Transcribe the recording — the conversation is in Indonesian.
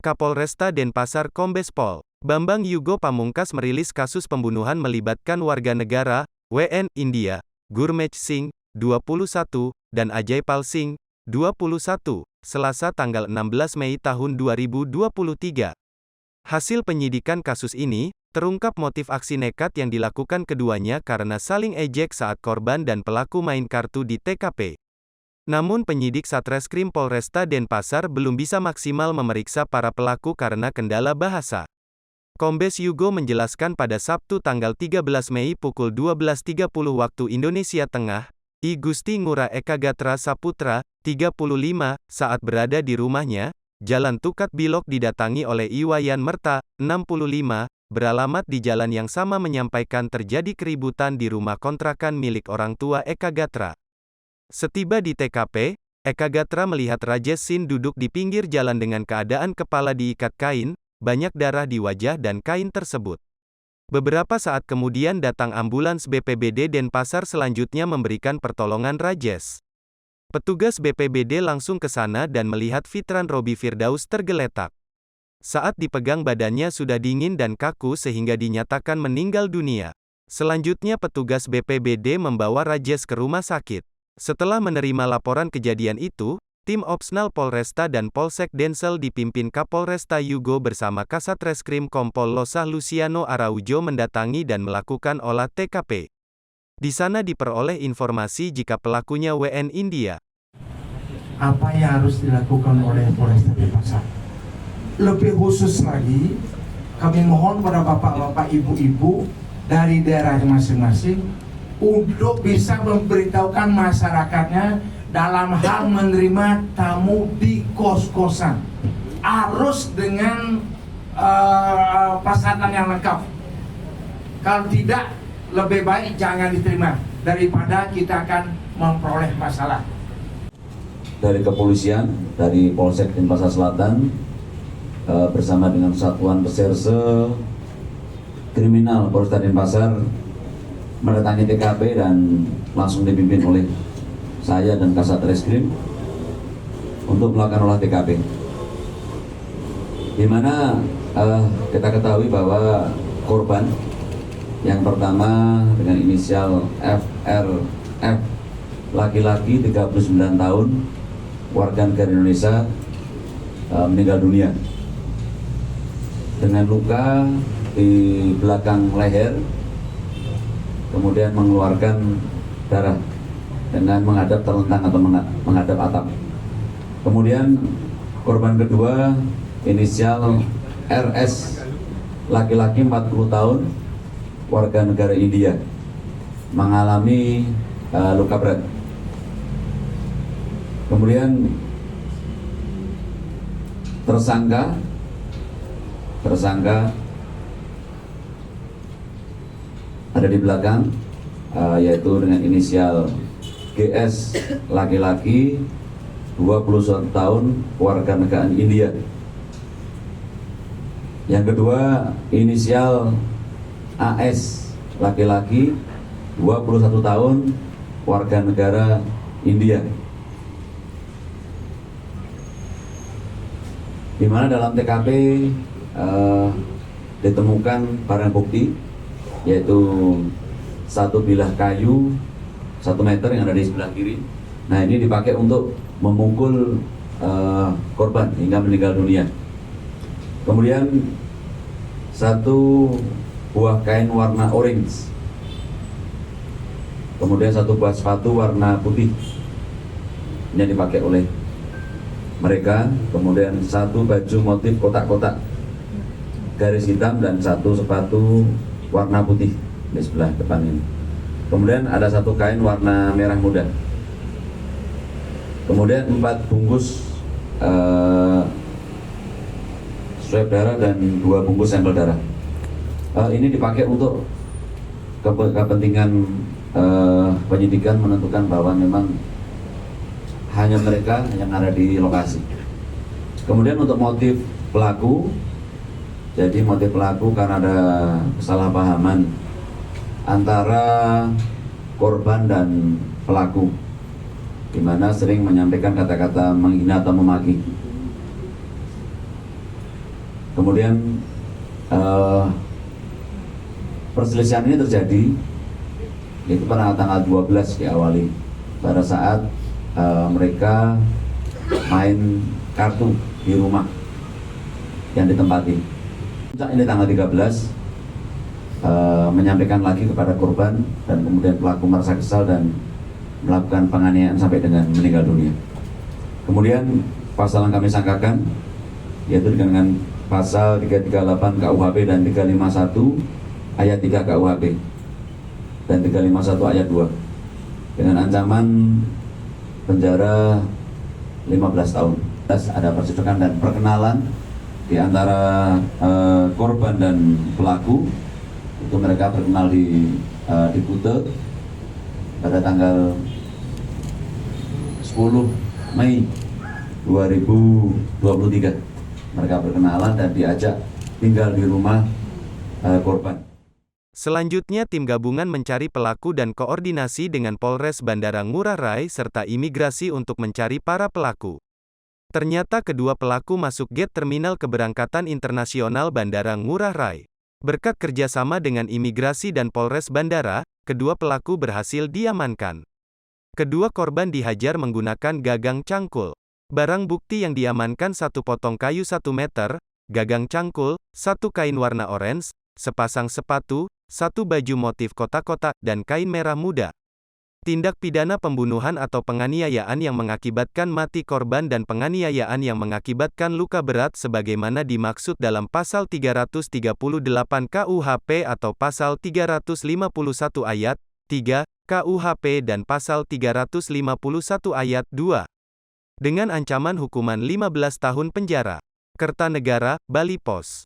Kapolresta Denpasar Kombes Pol Bambang Yugo Pamungkas merilis kasus pembunuhan melibatkan warga negara, WN, India, Gurmeet Singh, 21, dan Ajay Pal Singh, 21, Selasa tanggal 16 Mei tahun 2023. Hasil penyidikan kasus ini, terungkap motif aksi nekat yang dilakukan keduanya karena saling ejek saat korban dan pelaku main kartu di TKP. Namun penyidik Satreskrim Polresta Denpasar belum bisa maksimal memeriksa para pelaku karena kendala bahasa. Kombes Yugo menjelaskan pada Sabtu tanggal 13 Mei pukul 12.30 waktu Indonesia Tengah, I Gusti Ngurah Eka Gatra Saputra, 35, saat berada di rumahnya, Jalan Tukat Bilok didatangi oleh Iwayan Merta, 65, beralamat di jalan yang sama menyampaikan terjadi keributan di rumah kontrakan milik orang tua Eka Gatra. Setiba di TKP, Eka Gatra melihat Rajesh Singh duduk di pinggir jalan dengan keadaan kepala diikat kain, banyak darah di wajah dan kain tersebut. Beberapa saat kemudian datang ambulans BPBD Denpasar selanjutnya memberikan pertolongan Rajesh. Petugas BPBD langsung ke sana dan melihat Fitran Robi Firdaus tergeletak. Saat dipegang badannya sudah dingin dan kaku sehingga dinyatakan meninggal dunia. Selanjutnya petugas BPBD membawa Rajesh ke rumah sakit. Setelah menerima laporan kejadian itu, tim Opsnal Polresta dan Polsek Densel dipimpin Kapolresta Yugo bersama Kasatreskrim Kompol Losah Luciano Araujo mendatangi dan melakukan olah TKP. Di sana diperoleh informasi jika pelakunya WN India. Apa yang harus dilakukan oleh Polresta Denpasar? Lebih khusus lagi, kami mohon pada bapak-bapak, ibu-ibu dari daerah masing-masing untuk bisa memberitahukan masyarakatnya dalam hal menerima tamu di kos-kosan. Harus dengan persyaratan yang lengkap. Kalau tidak, lebih baik jangan diterima daripada kita akan memperoleh masalah. Dari kepolisian, dari Polsek Denpasar Selatan, bersama dengan Satuan Reserse Kriminal Polresta Denpasar mendatangi TKP dan langsung dipimpin oleh saya dan Kasatreskrim untuk melakukan olah TKP. Di mana kita ketahui bahwa korban yang pertama dengan inisial FRF, laki-laki 39 tahun, warga negara Indonesia, meninggal dunia dengan luka di belakang leher, kemudian mengeluarkan darah dengan menghadap terlentang atau menghadap atap. Kemudian korban kedua inisial RS, laki-laki 40 tahun, warga negara India, mengalami luka berat. Kemudian tersangka ada di belakang, yaitu dengan inisial GS, laki-laki 21 tahun, warga negara India. Yang kedua inisial AS, laki-laki 21 tahun, warga negara India. Di mana dalam TKP ditemukan barang bukti, yaitu satu bilah kayu 1 meter yang ada di sebelah kiri. Nah, ini dipakai untuk memukul korban hingga meninggal dunia. Kemudian satu buah kain warna orange, kemudian satu buah sepatu warna putih yang dipakai oleh mereka. Kemudian satu baju motif kotak-kotak garis hitam dan satu sepatu warna putih di sebelah depan ini. Kemudian ada satu kain warna merah muda. Kemudian 4 bungkus swab darah dan 2 bungkus sampel darah. Ini dipakai untuk kepentingan penyidikan, menentukan bahwa memang hanya mereka yang ada di lokasi. Kemudian untuk motif pelaku, jadi motif pelaku karena ada kesalahpahaman antara korban dan pelaku, di mana sering menyampaikan kata-kata menghina atau memaki. Kemudian perselisihan ini terjadi yaitu pada tanggal 12 diawali pada saat mereka main kartu di rumah yang ditempati. Ini tanggal 13 menyampaikan lagi kepada korban dan kemudian pelaku merasa kesal dan melakukan penganiayaan sampai dengan meninggal dunia. Kemudian pasal yang kami sangkakan yaitu dengan pasal 338 KUHP dan 351 ayat 3 KUHP dan 351 ayat 2 dengan ancaman penjara 15 tahun. Ada percekapan dan perkenalan di antara korban dan pelaku. Itu mereka berkenal di Kute pada tanggal 10 Mei 2023. Mereka berkenalan dan diajak tinggal di rumah korban. Selanjutnya tim gabungan mencari pelaku dan koordinasi dengan Polres Bandara Ngurah Rai serta imigrasi untuk mencari para pelaku. Ternyata kedua pelaku masuk gate terminal keberangkatan internasional Bandara Ngurah Rai. Berkat kerjasama dengan imigrasi dan Polres Bandara, kedua pelaku berhasil diamankan. Kedua korban dihajar menggunakan gagang cangkul. Barang bukti yang diamankan 1 potong kayu 1 meter, gagang cangkul, 1 kain warna orange, sepasang sepatu, 1 baju motif kotak-kotak, dan kain merah muda. Tindak pidana pembunuhan atau penganiayaan yang mengakibatkan mati korban dan penganiayaan yang mengakibatkan luka berat sebagaimana dimaksud dalam pasal 338 KUHP atau pasal 351 ayat 3 KUHP dan pasal 351 ayat 2. Dengan ancaman hukuman 15 tahun penjara. Kertanegara, Bali Pos.